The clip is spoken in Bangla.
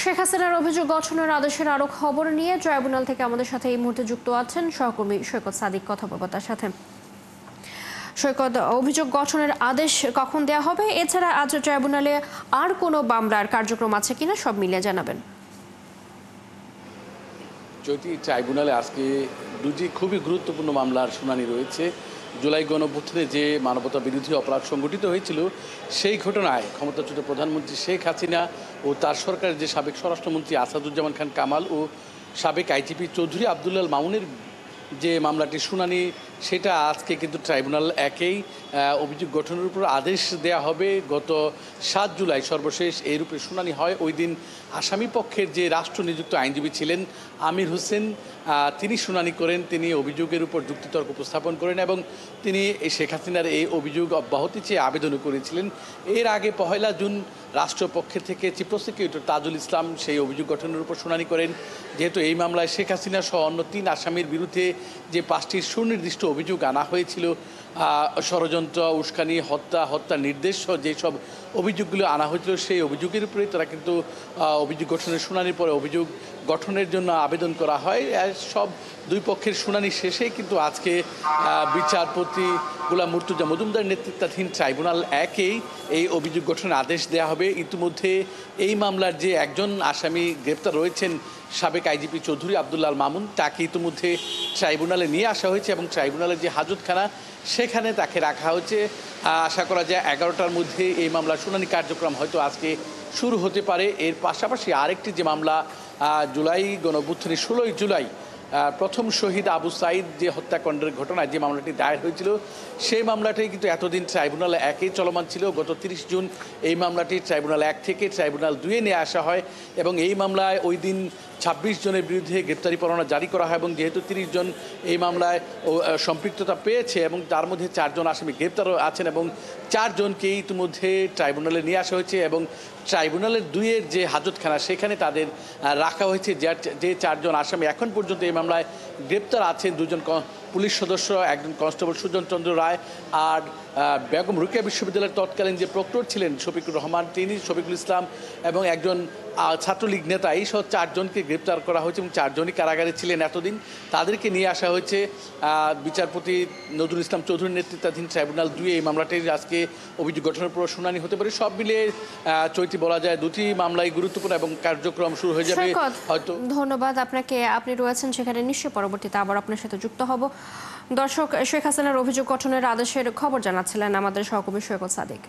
শেখ হাসিনার অভিযোগ গঠনের আদেশের আরো খবর নিয়ে ট্রাইব্যুনাল থেকে আমাদের সাথে এই মুহূর্তে যুক্ত আছেন সহকর্মী সৈকত সাদিক। কথা বলবো তার সাথে। সৈকত, অভিযোগ গঠনের আদেশ কখন দেওয়া হবে, এছাড়া আজ ট্রাইব্যুনালে আর কোনো মামলার কার্যক্রম আছে কিনা সব মিলিয়ে জানাবেন। যদি ট্রাইব্যুনালে আজকে দুটি খুবই গুরুত্বপূর্ণ মামলার শুনানি রয়েছে। জুলাই গণঅভ্যুত্থানে যে মানবতা বিরোধী অপরাধ সংঘটিত হয়েছিল সেই ঘটনায় ক্ষমতাচ্যুত প্রধানমন্ত্রী শেখ হাসিনা ও তার সরকারের যে সাবেক স্বরাষ্ট্রমন্ত্রী আসাদুজ্জামান খান কামাল ও সাবেক আইজিপি চৌধুরী আবদুল্লাল মামুনের যে মামলাটির শুনানি, সেটা আজকে কিন্তু ট্রাইব্যুনাল একেই অভিযোগ গঠনের উপর আদেশ দেয়া হবে। গত 7 জুলাই সর্বশেষ এই রূপে শুনানি হয়। ওই দিন আসামি পক্ষের যে রাষ্ট্র নিযুক্ত আইনজীবী ছিলেন আমির হোসেন, তিনি শুনানি করেন, তিনি অভিযোগের উপর যুক্তিতর্ক উপস্থাপন করেন এবং তিনি এই শেখ হাসিনার এই অভিযোগ অব্যাহতি চেয়ে আবেদনও করেছিলেন। এর আগে 1 জুন রাষ্ট্রপক্ষের থেকে চিফ প্রসিকিউটর তাজুল ইসলাম সেই অভিযোগ গঠনের উপর শুনানি করেন। যেহেতু এই মামলায় শেখ হাসিনা সহ অন্য 3 আসামির বিরুদ্ধে যে 5টি সুনির্দিষ্ট অভিযোগ আনা হয়েছিল, ষড়যন্ত্র, উস্কানি, হত্যা নির্দেশ যেসব অভিযোগগুলো আনা হয়েছিল, সেই অভিযোগের উপরে তারা কিন্তু অভিযোগ গঠনের শুনানির পরে অভিযোগ গঠনের জন্য আবেদন করা হয়। সব দুই পক্ষের শুনানি শেষেই কিন্তু আজকে বিচারপতি গোলাম মুর্তুজা মজুমদার নেতৃত্বাধীন ট্রাইব্যুনাল একেই এই অভিযোগ গঠনের আদেশ দেওয়া হবে। ইতিমধ্যে এই মামলার যে একজন আসামি গ্রেপ্তার রয়েছেন সাবেক আইজিপি চৌধুরী আবদুল্লাল মামুন, তাকে ইতিমধ্যে ট্রাইব্যুনালে নিয়ে আসা হয়েছে এবং ট্রাইব্যুনালের যে হাজতখানা সেখানে তাকে রাখা হয়েছে। আশা করা যায় 11টার মধ্যে এই মামলার শুনানি কার্যক্রম হয়তো আজকে শুরু হতে পারে। এর পাশাপাশি আরেকটি যে মামলা জুলাই গণঅভ্যুত্থানের 16ই জুলাই প্রথম শহীদ আবু সাইদ যে হত্যাকাণ্ডের ঘটনায় যে মামলাটি দায়ের হয়েছিল, সেই মামলাটি কিন্তু এতদিন ট্রাইব্যুনাল একেই চলমান ছিল। গত 30 জুন এই মামলাটি ট্রাইব্যুনাল 1 থেকে ট্রাইব্যুনাল 2-এ নিয়ে আসা হয় এবং এই মামলায় ওই দিন 26 জনের বিরুদ্ধে গ্রেপ্তারি পরোয়ানা জারি করা হয় এবং যেহেতু 30 জন এই মামলায় সম্পৃক্ততা পেয়েছে এবং তার মধ্যে 4 জন আসামি গ্রেপ্তারও আছেন এবং 4 জনকেই ইতিমধ্যে ট্রাইব্যুনালে নিয়ে আসা হয়েছে এবং ট্রাইব্যুনালের 2-এর যে হাজতখানা সেখানে তাদের রাখা হয়েছে। যে 4 জন আসামি এখন পর্যন্ত এই মামলায় গ্রেপ্তার আছেন, 2 জন পুলিশ সদস্য, একজন কনস্টেবল সুজন চন্দ্র রায় আর বেগম রোকেয়া বিশ্ববিদ্যালয়ের তৎকালীন যে প্রক্টর ছিলেন শফিকুর রহমান, তিনি শফিকুল ইসলাম এবং একজন ছাত্রলীগ নেতা, এই সহ 4 জনকে গ্রেপ্তার করা হয়েছে এবং 4 জনই কারাগারে ছিলেন এতদিন। তাদেরকে নিয়ে আসা হয়েছে বিচারপতি নজরুল ইসলাম চৌধুরীর নেতৃত্বাধীন ট্রাইব্যুনাল 2 এই মামলাটির আজকে অভিযোগ গঠনের পর শুনানি হতে পারে। সব মিলিয়ে চৈতি বলা যায় দুটি মামলাই গুরুত্বপূর্ণ এবং কার্যক্রম শুরু হয়ে যাবে হয়তো। ধন্যবাদ আপনাকে, আপনি রয়েছেন সেখানে, নিশ্চয়ই পরবর্তীতে আবার আপনার সাথে যুক্ত হব। দর্শক, শেখ হাসিনার অভিযোগ গঠনের আদেশের খবর জানাচ্ছিলেন আমাদের সহকর্মী সৈকত সাদিক।